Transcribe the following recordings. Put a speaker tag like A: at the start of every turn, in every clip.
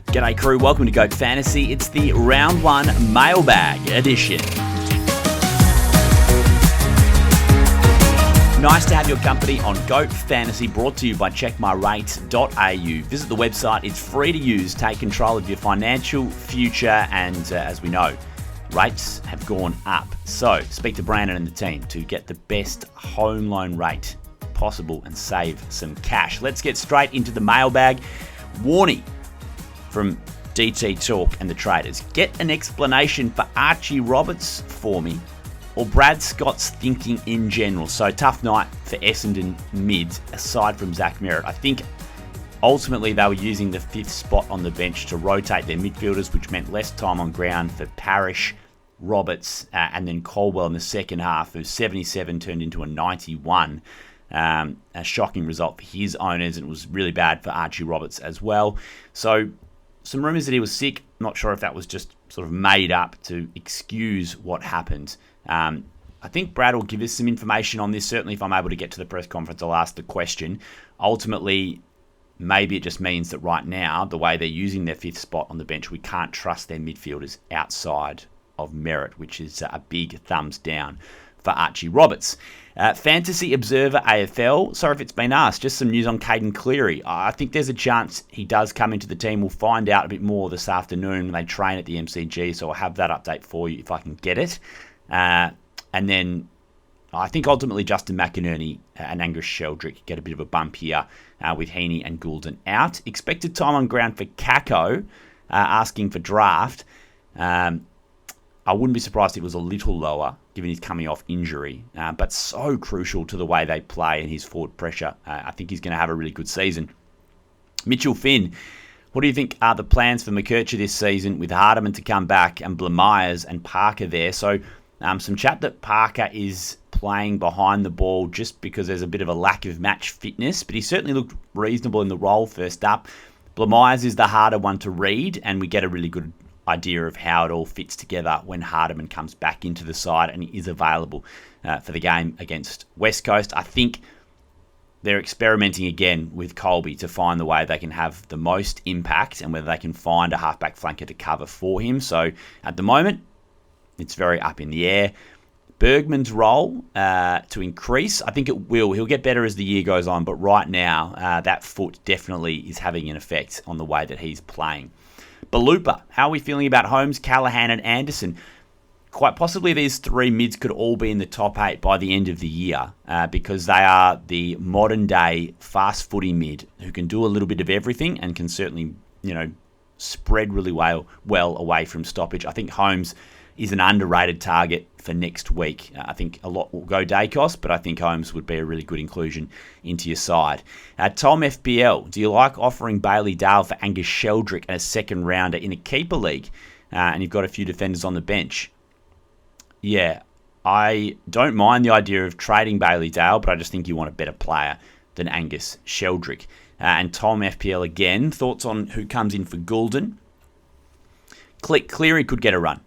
A: G'day crew, welcome to Goat Fantasy. It's the Round 1 Mailbag edition. Nice to have your company on Goat Fantasy, brought to you by checkmyrate.au. Visit the website, it's free to use, take control of your financial future, and as we know, rates have gone up. So speak to Brandon and the team to get the best home loan rate possible and save some cash. Let's get straight into the mailbag. Warning from DT Talk and the traders. Get an explanation for Archie Roberts for me, or Brad Scott's thinking in general. So tough night for Essendon mids, aside from Zach Merritt. I think ultimately they were using the fifth spot on the bench to rotate their midfielders, which meant less time on ground for Parrish, Roberts, and then Caldwell in the second half. Of 77 turned into a 91. A shocking result for his owners, and it was really bad for Archie Roberts as well. So some rumours that he was sick. Not sure if that was just sort of made up to excuse what happened. I think Brad will give us some information on this. Certainly if I'm able to get to the press conference, I'll ask the question. Ultimately, maybe it just means that right now, the way they're using their fifth spot on the bench, we can't trust their midfielders outside of Merritt, which is a big thumbs down for Archie Roberts. Fantasy Observer AFL, sorry if it's been asked, just some news on Caden Cleary. I think there's a chance he does come into the team. We'll find out a bit more this afternoon when they train at the MCG, so I'll have that update for you if I can get it. And then I think ultimately Justin McInerney and Angus Sheldrick get a bit of a bump here with Heaney and Goulden out. Expected time on ground for Kako, asking for draft. I wouldn't be surprised if it was a little lower, given he's coming off injury, but so crucial to the way they play and his forward pressure. I think he's going to have a really good season. Mitchell Finn, what do you think are the plans for McKercher this season with Hardiman to come back and Blamires and Parker there? So some chat that Parker is playing behind the ball just because there's a bit of a lack of match fitness, but he certainly looked reasonable in the role first up. Blamires is the harder one to read, and we get a really good idea of how it all fits together when Hardiman comes back into the side and he is available for the game against West Coast. I think they're experimenting again with Colby to find the way they can have the most impact and whether they can find a halfback flanker to cover for him. So at the moment, it's very up in the air. Bergman's role to increase, I think it will. He'll get better as the year goes on, but right now, that foot definitely is having an effect on the way that he's playing. Balupa, how are we feeling about Holmes, Callahan and Anderson? Quite possibly these three mids could all be in the top 8 by the end of the year because they are the modern day fast footy mid who can do a little bit of everything and can certainly, spread really well away from stoppage. I think Holmes is an underrated target for next week. I think a lot will go Dacos, but I think Holmes would be a really good inclusion into your side. Tom FPL, do you like offering Bailey Dale for Angus Sheldrick and a second rounder in a keeper league? And you've got a few defenders on the bench. Yeah, I don't mind the idea of trading Bailey Dale, but I just think you want a better player than Angus Sheldrick. And Tom FPL again, thoughts on who comes in for Goulden? Cleary could get a run.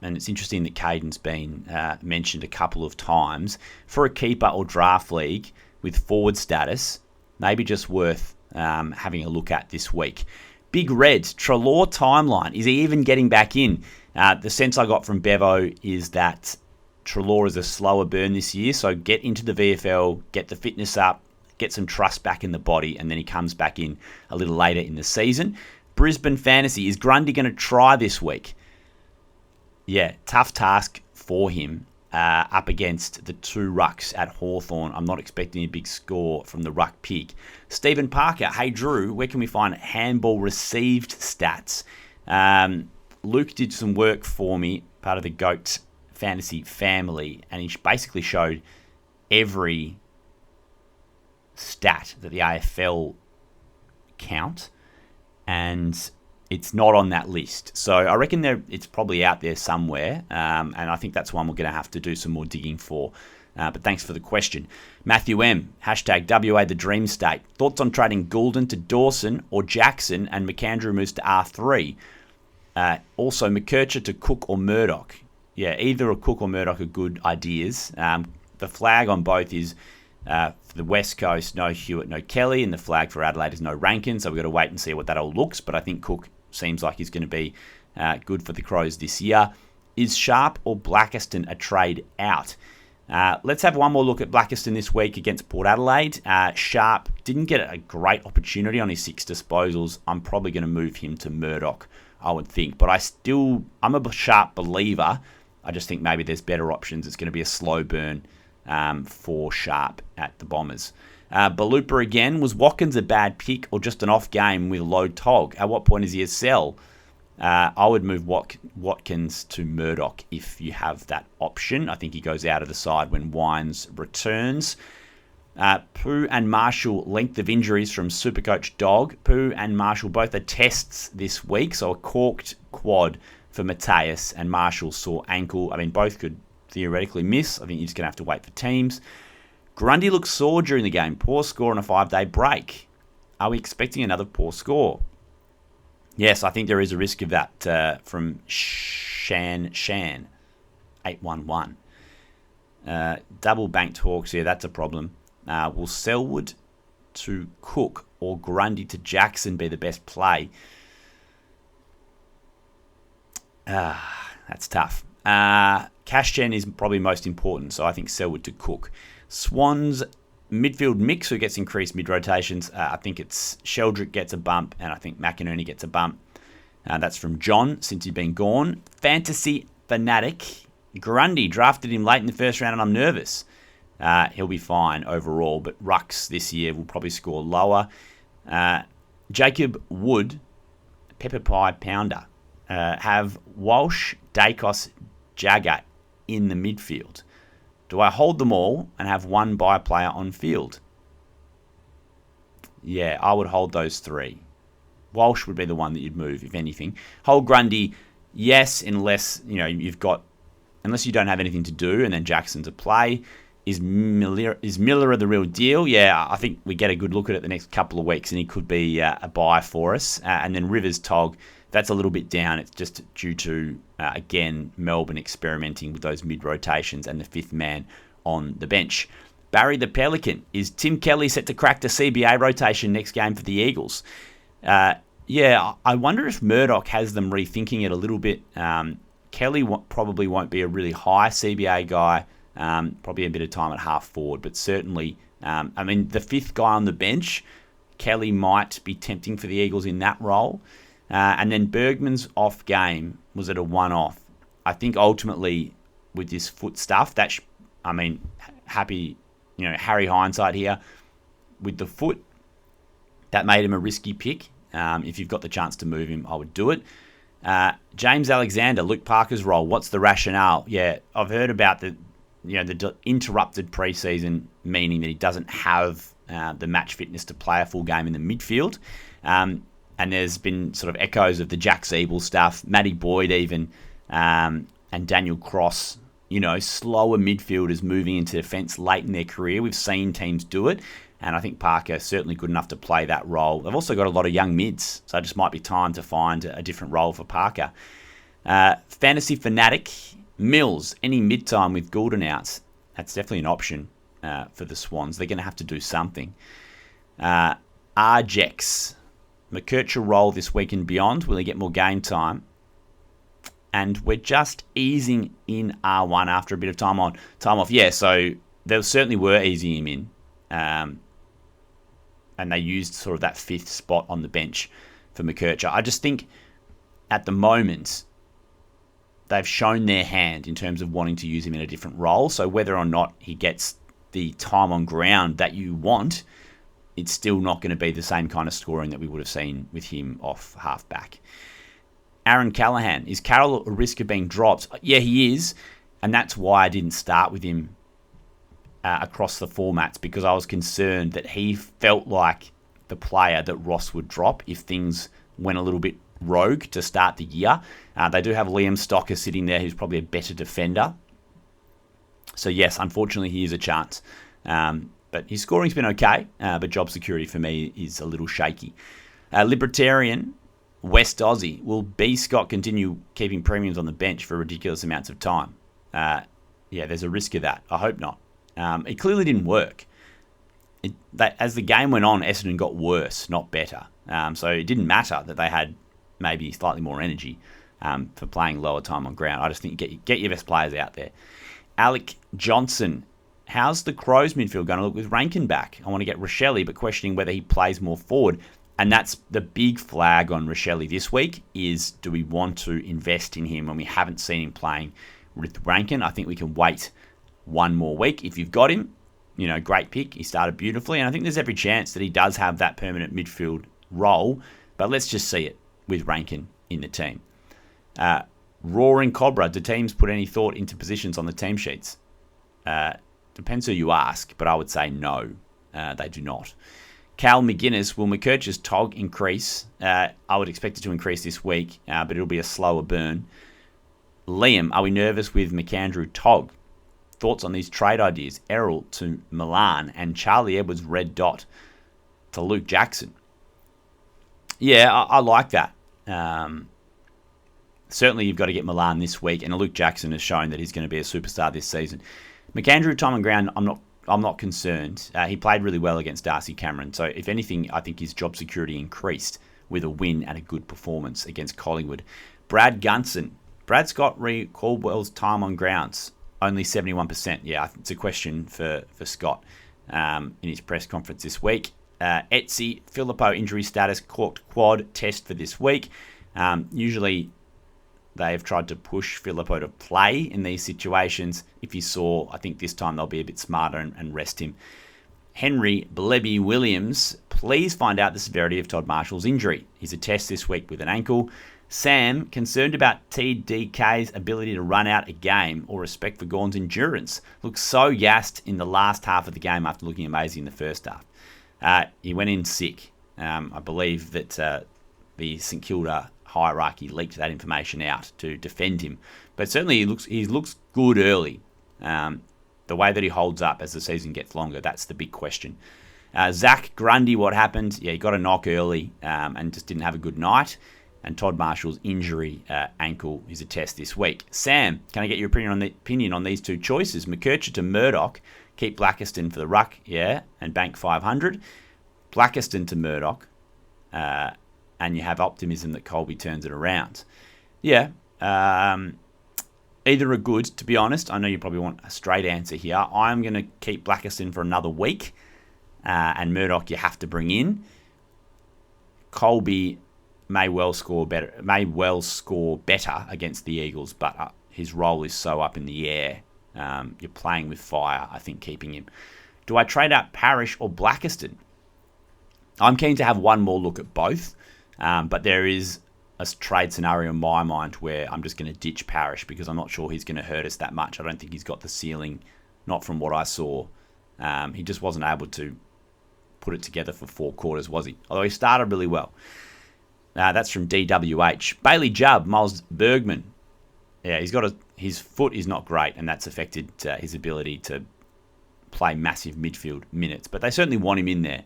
A: And it's interesting that Caden's been mentioned a couple of times. For a keeper or draft league with forward status, maybe just worth having a look at this week. Big Red, Treloar timeline. Is he even getting back in? The sense I got from Bevo is that Treloar is a slower burn this year, so get into the VFL, get the fitness up, get some trust back in the body, and then he comes back in a little later in the season. Brisbane Fantasy, is Grundy going to try this week? Yeah, tough task for him up against the two rucks at Hawthorn. I'm not expecting a big score from the ruck pig. Stephen Parker, hey Drew, where can we find handball received stats? Luke did some work for me, part of the Goat Fantasy family, and he basically showed every stat that the AFL count, and it's not on that list. So I reckon it's probably out there somewhere, and I think that's one we're going to have to do some more digging for. But thanks for the question. Matthew M, hashtag WA the Dream State. Thoughts on trading Goulden to Dawson or Jackson and McAndrew moves to R3? Also, McKercher to Cook or Murdoch. Yeah, either a Cook or Murdoch are good ideas. The flag on both is for the West Coast, no Hewitt, no Kelly, and the flag for Adelaide is no Rankin, so we've got to wait and see what that all looks, but I think Cook seems like he's going to be good for the Crows this year. Is Sharp or Blackiston a trade out? Let's have one more look at Blackiston this week against Port Adelaide. Sharp didn't get a great opportunity on his 6 disposals. I'm probably going to move him to Murdoch, I would think. But I'm a Sharp believer. I just think maybe there's better options. It's going to be a slow burn for Sharp at the Bombers. Balupa again. Was Watkins a bad pick or just an off game with low tog? At what point is he a sell? I would move Watkins to Murdoch if you have that option. I think he goes out of the side when Wines returns. Pooh and Marshall, length of injuries from Supercoach Dog. Pooh and Marshall both are tests this week, so a corked quad for Mateus and Marshall sore ankle. I mean, both could theoretically miss. I think you're just going to have to wait for teams. Grundy looks sore during the game. Poor score on a 5-day break. Are we expecting another poor score? Yes, I think there is a risk of that from Shan 811. Double banked Hawks here, that's a problem. Will Selwood to Cook or Grundy to Jackson be the best play? That's tough. Cash Gen is probably most important, so I think Selwood to Cook. Swans midfield mix who gets increased mid-rotations. I think it's Sheldrick gets a bump, and I think McInerney gets a bump. That's from John, since he's been gone. Fantasy Fanatic. Grundy, drafted him late in the first round, and I'm nervous. He'll be fine overall, but Rucks this year will probably score lower. Jacob Wood, Pepper Pie Pounder, have Walsh, Dacos, Jagger in the midfield. Do I hold them all and have one buy player on field? Yeah, I would hold those 3. Walsh would be the one that you'd move, if anything. Hold Grundy, yes, unless unless you don't have anything to do, and then Jackson's a play. Is Miller the real deal? Yeah, I think we get a good look at it the next couple of weeks, and he could be a buy for us. And then Rivers Tog, that's a little bit down. It's just due to, again, Melbourne experimenting with those mid-rotations and the 5th man on the bench. Barry the Pelican. Is Tim Kelly set to crack the CBA rotation next game for the Eagles? Yeah, I wonder if Murdoch has them rethinking it a little bit. Kelly probably won't be a really high CBA guy. Probably a bit of time at half forward, but certainly, the 5th guy on the bench, Kelly might be tempting for the Eagles in that role. And then Bergman's off game, was it a one-off? I think ultimately with this foot stuff, Harry hindsight here. With the foot, that made him a risky pick. If you've got the chance to move him, I would do it. James Alexander, Luke Parker's role, what's the rationale? Yeah, I've heard about the interrupted preseason, meaning that he doesn't have the match fitness to play a full game in the midfield. And there's been sort of echoes of the Jack Siebel stuff, Matty Boyd even, and Daniel Cross, slower midfielders moving into defence late in their career. We've seen teams do it, and I think Parker certainly good enough to play that role. They've also got a lot of young mids, so it just might be time to find a different role for Parker. Fantasy Fanatic, Mills, any mid-time with Goulden out, that's definitely an option for the Swans. They're going to have to do something. Arjex, McKercher role this week and beyond. Will he get more game time? And we're just easing in R1 after a bit of time off. Yeah, so they certainly were easing him in. And they used sort of that 5th spot on the bench for McKercher. I just think at the moment they've shown their hand in terms of wanting to use him in a different role. So whether or not he gets the time on ground that you want, it's still not going to be the same kind of scoring that we would have seen with him off half-back. Aaron Callahan, is Carroll a risk of being dropped? Yeah, he is, and that's why I didn't start with him across the formats, because I was concerned that he felt like the player that Ross would drop if things went a little bit rogue to start the year. They do have Liam Stocker sitting there, who's probably a better defender. So yes, unfortunately, he is a chance. But his scoring's been okay, but job security for me is a little shaky. Libertarian, West Aussie. Will B. Scott continue keeping premiums on the bench for ridiculous amounts of time? Yeah, there's a risk of that. I hope not. It clearly didn't work. As the game went on, Essendon got worse, not better. So it didn't matter that they had maybe slightly more energy for playing lower time on ground. I just think get your best players out there. Alec Johnson, how's the Crows midfield going to look with Rankin back? I want to get Rochelle, but questioning whether he plays more forward. And that's the big flag on Rochelle this week is, do we want to invest in him when we haven't seen him playing with Rankin? I think we can wait one more week. If you've got him, great pick. He started beautifully. And I think there's every chance that he does have that permanent midfield role. But let's just see it with Rankin in the team. Roaring Cobra, do teams put any thought into positions on the team sheets? Depends who you ask, but I would say no, they do not. Cal McGuinness, will McKercher's TOG increase? I would expect it to increase this week, but it'll be a slower burn. Liam, are we nervous with McAndrew TOG? Thoughts on these trade ideas? Errol to Milan and Charlie Edwards red dot to Luke Jackson. Yeah, I like that. Certainly you've got to get Milan this week, and Luke Jackson has shown that he's going to be a superstar this season. McAndrew, time on ground, I'm not concerned. He played really well against Darcy Cameron. So if anything, I think his job security increased with a win and a good performance against Collingwood. Brad Gunson. Brad Scott Caldwell's time on grounds. Only 71%. Yeah, it's a question for Scott in his press conference this week. Etsy, Filippo injury status, corked quad test for this week. Usually they have tried to push Filippo to play in these situations. If you saw, I think this time they'll be a bit smarter and rest him. Henry Blebby Williams, please find out the severity of Todd Marshall's injury. He's a test this week with an ankle. Sam, concerned about TDK's ability to run out a game or respect for Gawn's endurance. Looks so gassed in the last half of the game after looking amazing in the first half. He went in sick. I believe that the St Kilda hierarchy leaked that information out to defend him. But certainly he looks good early. The way that he holds up as the season gets longer, that's the big question. Zach Grundy, what happened? Yeah, he got a knock early and just didn't have a good night. And Todd Marshall's injury ankle is a test this week. Sam, can I get your opinion on these two choices? McKercher to Murdoch, keep Blackiston for the ruck, yeah, and bank 500. Blackiston to Murdoch, and you have optimism that Colby turns it around. Yeah, either are good, to be honest. I know you probably want a straight answer here. I'm going to keep Blackiston for another week, and Murdoch you have to bring in. Colby may well score better against the Eagles, but his role is so up in the air. You're playing with fire, I think, keeping him. Do I trade out Parrish or Blackiston? I'm keen to have one more look at both. But there is a trade scenario in my mind where I'm just going to ditch Parrish because I'm not sure he's going to hurt us that much. I don't think he's got the ceiling, not from what I saw. He just wasn't able to put it together for 4 quarters, was he? Although he started really well. That's from DWH. Bailey Jubb, Miles Bergman. Yeah, his foot is not great, and that's affected his ability to play massive midfield minutes. But they certainly want him in there.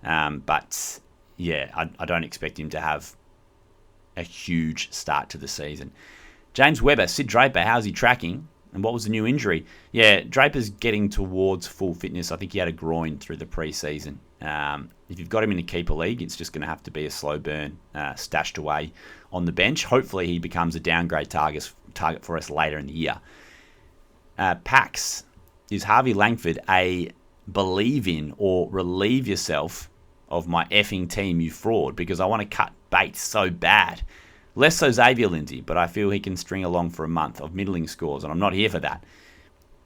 A: But yeah, I don't expect him to have a huge start to the season. James Webber, Sid Draper, how's he tracking? And what was the new injury? Yeah, Draper's getting towards full fitness. I think he had a groin through the pre-season. If you've got him in a keeper league, it's just going to have to be a slow burn, stashed away on the bench. Hopefully he becomes a downgrade target for us later in the year. Pax, is Harvey Langford a believe in or relieve yourself of my effing team, you fraud, because I want to cut bait so bad. Less so Xavier Lindsay, but I feel he can string along for a month of middling scores, and I'm not here for that.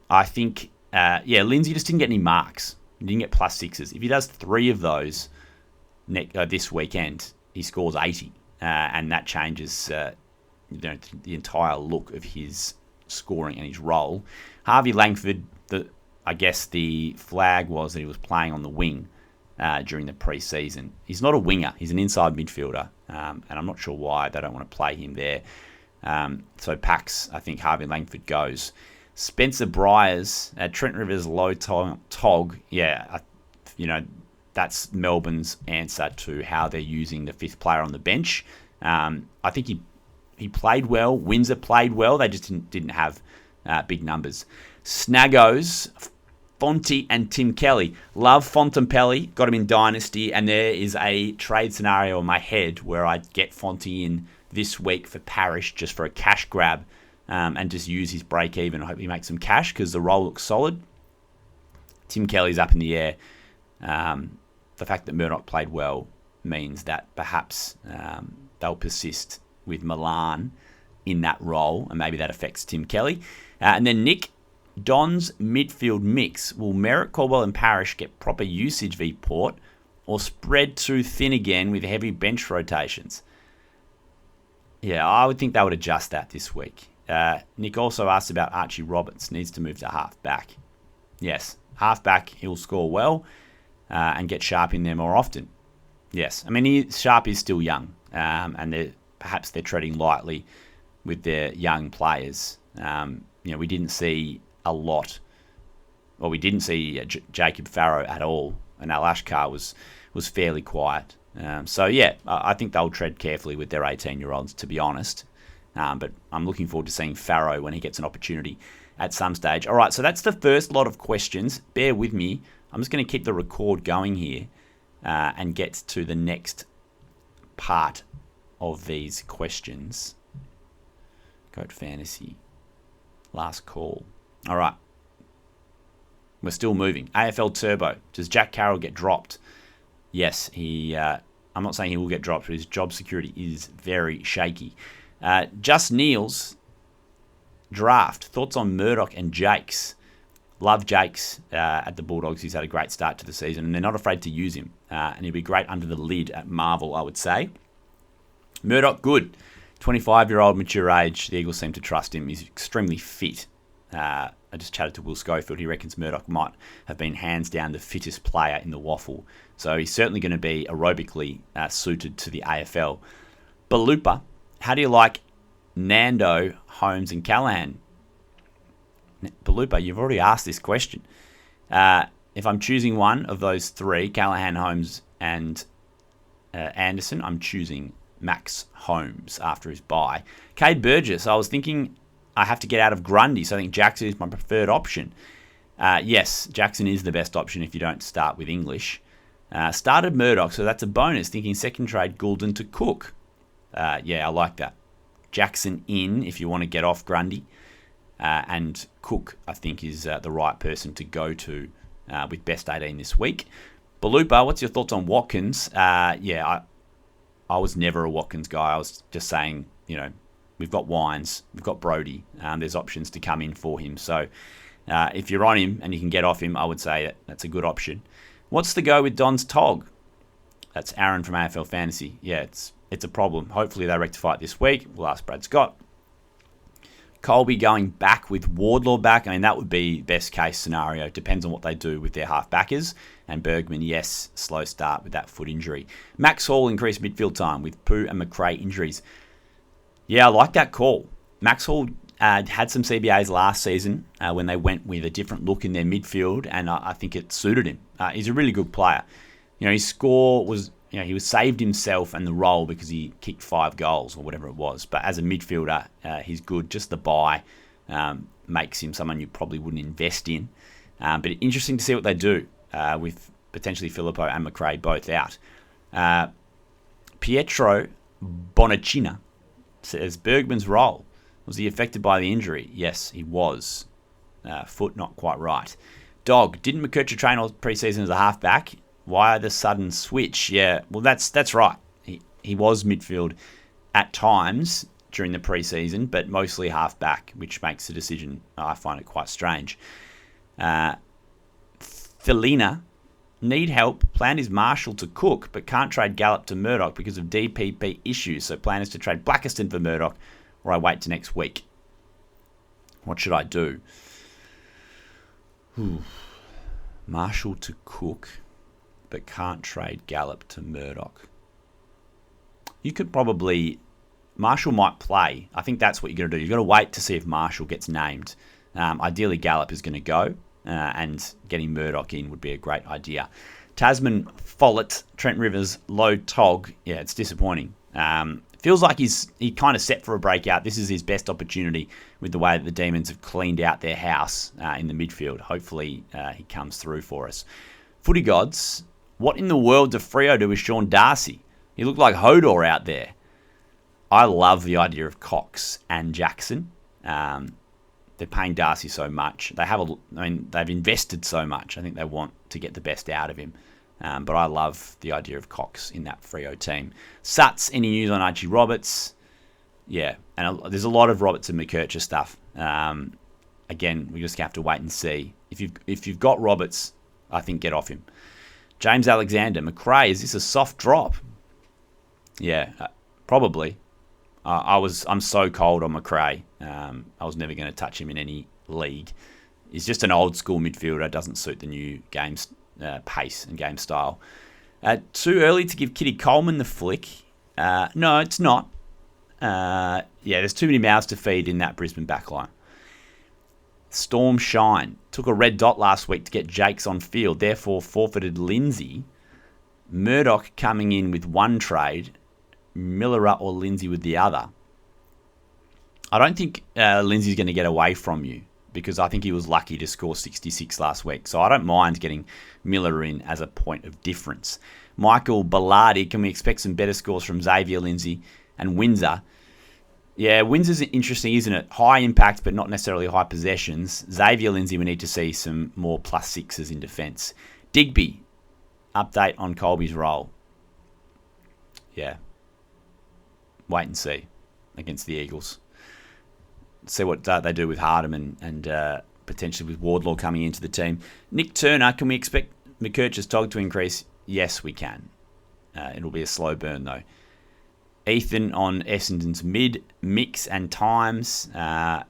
A: I think, Lindsay just didn't get any marks. He didn't get plus 6s. If he does 3 of those this weekend, he scores 80, and that changes the entire look of his scoring and his role. Harvey Langford, I guess the flag was that he was playing on the wing during the pre-season. He's not a winger. He's an inside midfielder, and I'm not sure why they don't want to play him there. So Pax, I think Harvey Langford goes. Spencer Briers, Trent Rivers low tog. Yeah, that's Melbourne's answer to how they're using the 5th player on the bench. I think he played well. Windsor played well. They just didn't have big numbers. Snaggos, Fonte and Tim Kelly. Love Fontempelli, got him in Dynasty, and there is a trade scenario in my head where I'd get Fonte in this week for Parrish just for a cash grab and just use his break even. I hope he makes some cash because the role looks solid. Tim Kelly's up in the air. The fact that Murdoch played well means that perhaps they'll persist with Milan in that role, and maybe that affects Tim Kelly. And then Nick, Don's midfield mix. Will Merritt, Caldwell and Parrish get proper usage v Port or spread too thin again with heavy bench rotations? Yeah, I would think they would adjust that this week. Nick also asked about Archie Roberts. Needs to move to half-back. Yes, half-back, he'll score well and get Sharp in there more often. Yes, I mean, Sharp is still young and perhaps they're treading lightly with their young players. We didn't see a lot. Well, we didn't see Jacob Farrow at all, and Al Ashkar was fairly quiet. I think they'll tread carefully with their 18-year-olds, to be honest. But I'm looking forward to seeing Farrow when he gets an opportunity at some stage. All right, so that's the first lot of questions. Bear with me. I'm just going to keep the record going here and get to the next part of these questions. Goat Fantasy. Last call. All right. We're still moving. AFL Turbo. Does Jack Carroll get dropped? Yes, I'm not saying he will get dropped, but his job security is very shaky. Just Neil's draft. Thoughts on Murdoch and Jakes? Love Jakes at the Bulldogs. He's had a great start to the season, and they're not afraid to use him. And he'll be great under the lid at Marvel, I would say. Murdoch, good. 25-year-old, mature age. The Eagles seem to trust him. He's extremely fit. I just chatted to Will Schofield. He reckons Murdoch might have been hands down the fittest player in the waffle. So he's certainly going to be aerobically suited to the AFL. Balupa, how do you like Nando, Holmes and Callahan? Balupa, you've already asked this question. If I'm choosing one of those three, Callahan, Holmes and Anderson, I'm choosing Max Holmes after his bye. Cade Burgess, I was thinking I have to get out of Grundy, so I think Jackson is my preferred option. Yes, Jackson is the best option if you don't start with English. Started Murdoch, so that's a bonus. Thinking second trade Goulden to Cook. I like that. Jackson in if you want to get off Grundy. And Cook, I think, is the right person to go to with best 18 this week. Balupa, what's your thoughts on Watkins? I was never a Watkins guy. I was just saying, we've got Wines, we've got Brody. There's options to come in for him. So if you're on him and you can get off him, I would say that's a good option. What's the go with Don's Tog? That's Aaron from AFL Fantasy. Yeah, it's a problem. Hopefully they rectify it this week. We'll ask Brad Scott. Colby going back with Wardlaw back. I mean, that would be best case scenario. Depends on what they do with their half-backers. And Bergman, yes, slow start with that foot injury. Max Hall increased midfield time with Pooh and McRae injuries. Yeah, I like that call. Max Hall had some CBAs last season when they went with a different look in their midfield, and I think it suited him. He's a really good player. His score was, he was saved himself and the role because he kicked 5 goals or whatever it was. But as a midfielder, he's good. Just the buy makes him someone you probably wouldn't invest in. But interesting to see what they do with potentially Filippo and McRae both out. Pietro Bonacina says, Bergman's role. Was he affected by the injury? Yes, he was. Foot not quite right. Dog, didn't McKercher train all pre-season as a halfback? Why the sudden switch? Yeah, well, that's right. He was midfield at times during the pre-season, but mostly halfback, which makes the decision, I find it quite strange. Thelina, need help. Plan is Marshall to Cook, but can't trade Gallup to Murdoch because of DPP issues. So plan is to trade Blackiston for Murdoch, or I wait to next week. What should I do? Marshall to Cook, but can't trade Gallup to Murdoch. You could probably... Marshall might play. I think that's what you're going to do. You've got to wait to see if Marshall gets named. Ideally, Gallup is going to go, and getting Murdoch in would be a great idea. Tasman Follett, Trent Rivers, Low Tog. Yeah, it's disappointing. Feels like he kind of set for a breakout. This is his best opportunity with the way that the Demons have cleaned out their house in the midfield. Hopefully he comes through for us. Footy gods, what in the world do Freo do with Sean Darcy? He looked like Hodor out there. I love the idea of Cox and Jackson. They're paying Darcy so much. They've invested so much. I think they want to get the best out of him. But I love the idea of Cox in that Freo team. Suts, any news on Archie Roberts? Yeah, and there's a lot of Roberts and McKercher stuff. Again, we just have to wait and see. If you've got Roberts, I think get off him. James Alexander, McRae, is this a soft drop? Yeah, probably. I'm so cold on McRae. I was never going to touch him in any league. He's just an old school midfielder. Doesn't suit the new game's pace and game style. Too early to give Kitty Coleman the flick. No, it's not. There's too many mouths to feed in that Brisbane backline. Storm Shine took a red dot last week to get Jakes on field, therefore forfeited Lindsay. Murdoch coming in with one trade, Millera or Lindsay with the other. I don't think Lindsay's going to get away from you because I think he was lucky to score 66 last week. So I don't mind getting Miller in as a point of difference. Michael Bellardi, can we expect some better scores from Xavier Lindsay and Windsor? Yeah, Windsor's interesting, isn't it? High impact, but not necessarily high possessions. Xavier Lindsay, we need to see some more plus sixes in defence. Digby, update on Colby's role. Yeah. Wait and see against the Eagles. See what they do with Hardham and potentially with Wardlaw coming into the team. Nick Turner, can we expect McKercher's tog to increase? Yes, we can. It'll be a slow burn, though. Ethan on Essendon's mid, mix and times. I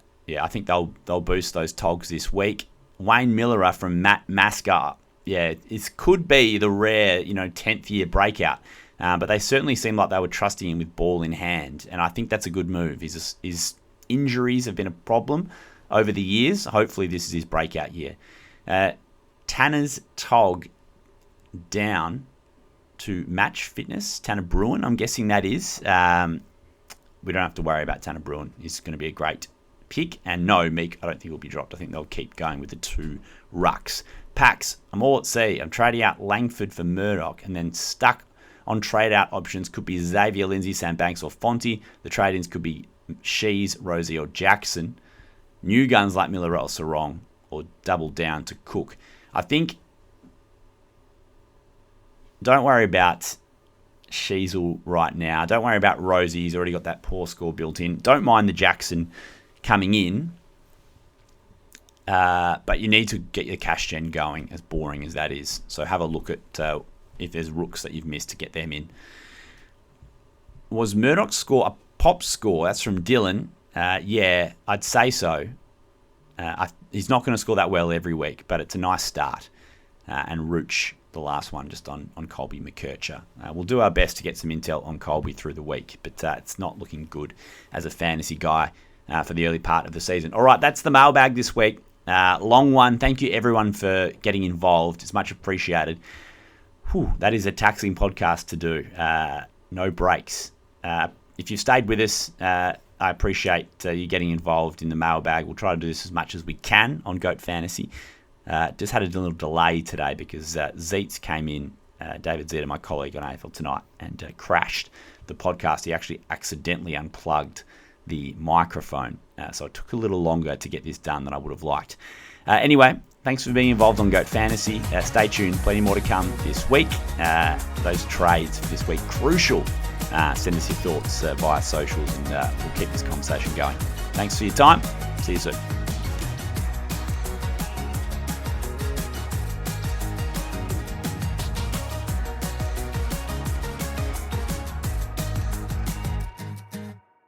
A: think they'll boost those togs this week. Wayne Millera from Matt Masker. Yeah, it could be the rare, 10th year breakout. But they certainly seem like they were trusting him with ball in hand. And I think that's a good move. His injuries have been a problem over the years. Hopefully this is his breakout year. Tanner's tog down to match fitness. Tanner Bruin, I'm guessing that is. We don't have to worry about Tanner Bruin. He's going to be a great pick. And no, Meek, I don't think he'll be dropped. I think they'll keep going with the two rucks. Pax, I'm all at sea. I'm trading out Langford for Murdoch and then stuck on trade-out options. Could be Xavier Lindsay, Sam Banks or Fonte. The trade-ins could be Shees, Rosie or Jackson. New guns like Miller or Sarong or double down to Cook. I think don't worry about Sheasel right now. Don't worry about Rosie. He's already got that poor score built in. Don't mind the Jackson coming in. But you need to get your cash gen going, as boring as that is. So have a look at if there's rooks that you've missed to get them in. Was Murdoch's score a pop score? That's from Dylan. Yeah, I'd say so. He's not going to score that well every week, but it's a nice start. And Rooch, the last one, just on Colby McKercher. We'll do our best to get some intel on Colby through the week, but it's not looking good as a fantasy guy for the early part of the season. All right, that's the mailbag this week. Long one. Thank you, everyone, for getting involved. It's much appreciated. Whew, that is a taxing podcast to do. No breaks. If you've stayed with us, I appreciate you getting involved in the mailbag. We'll try to do this as much as we can on Goat Fantasy. Just had a little delay today because Zeitz came in, David Zeta, my colleague on AFL Tonight, and crashed the podcast. He actually accidentally unplugged the microphone. So it took a little longer to get this done than I would have liked. Anyway, thanks for being involved on Goat Fantasy. Stay tuned. Plenty more to come this week. Those trades for this week, crucial. Send us your thoughts via socials and we'll keep this conversation going. Thanks for your time. See you soon.